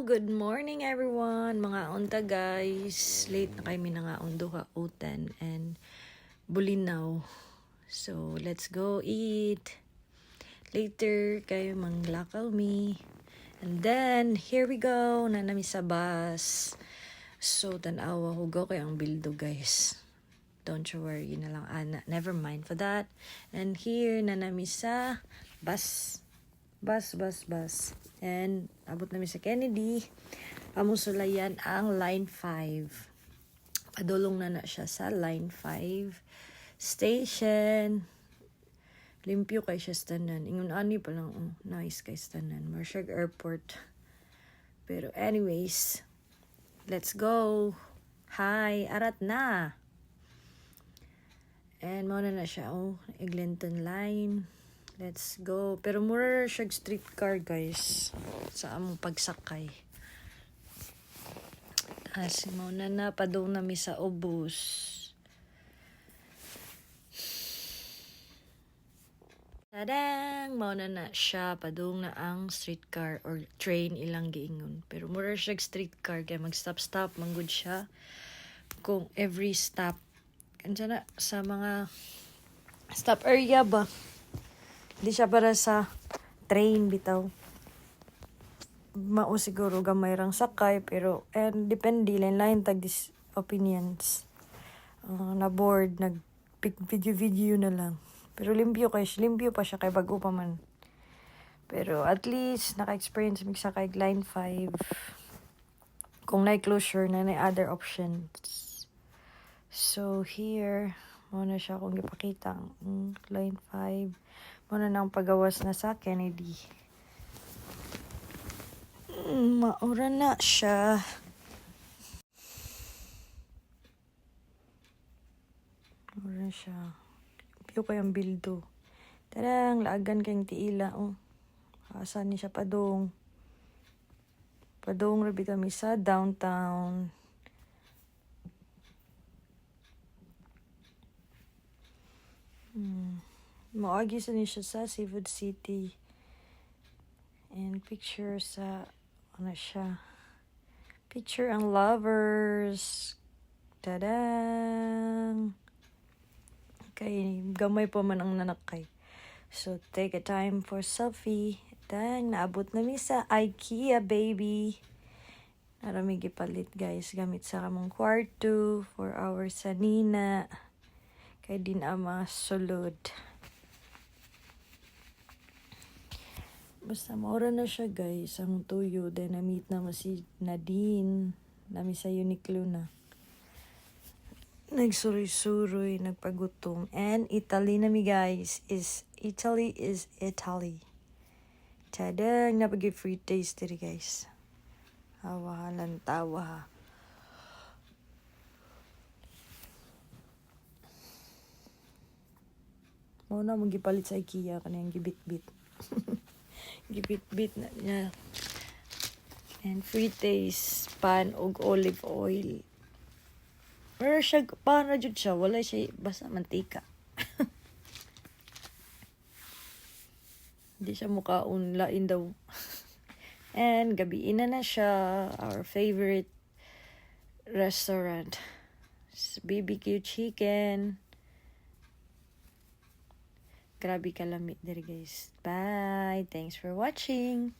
good morning everyone. Mga unta guys. Late na kami na nga duha utan and bulinaw. So let's go eat. Later kayo manglakaw me. And then here we go. Nanami sa bus. So tanawa hugaw kay ang bildo guys. Don't you worry na lang. Never mind for that. And here nanami sa bus. Bus. And abot namin sa Kennedy. Pamusulayan ang Line 5. Padulong na siya sa Line 5 station. Limpyo kay siya stanan. Ingon ani pa lang. Nice kay stanan. Marshall Airport. Pero anyways, let's go. Hi, arat na. And muna na siya. Eglinton Line. Let's go. Pero mura siya streetcar guys. Sa among pagsakay. As muna na padung nami sa ubos. Tadang! Mauna na siya. Padung na ang streetcar or train ilang giingon. Pero mura siya streetcar. Kaya mag-stop manggod siya. Kung every stop. Kansa na sa mga stop area ba? Hindi siya para sa train bitaw. Mao siguro gamay rang sakay pero depende lain tag dis opinions. Na board nag video na lang. Pero limpyo pa siya kay bag-o pa man. Pero at least naka-experience mig sa kay Line 5. Kung na closure na other options. So here muna siya kung gipakita ang Line 5. Muna nang pagawas na sa Kennedy. Maura na siya. Maura na siya. Piyo kayang bildo. Tarang, laagan kayong tiila. Asan ni siya padong. Padong rabi kami sa downtown. Maagi sa niya sa Seafood City. And picture sa siya. Picture ang lovers. Tadang! Okay, gamay pa man ang nanakay. So, take a time for selfie. Dang, naabot namin sa IKEA, baby. Narami gipalit, guys. Gamit sa kamong kwarto for our sanina. Kay din ama sulod. Basta maura na siya guys, ang tuyo. Then na-meet naman si Nadine. Nami sa Uniqlo na. Nagsuroy-suroy, nagpagutom. And Italy nami guys. Italy is Italy. Tadang, napag free taste diri guys. Hawahalan tawa. Mauna mong gipalit sa IKEA kanang gibit-bit. Gibit-bit na niya. And free taste pan og olive oil. Pero siya, paano jud siya? Wala siya, basta mantika. Hindi siya mukhaon lain daw. And gabiin na siya. Our favorite restaurant. BBQ chicken. Grabe kalamit diri guys. Bye. Thanks for watching.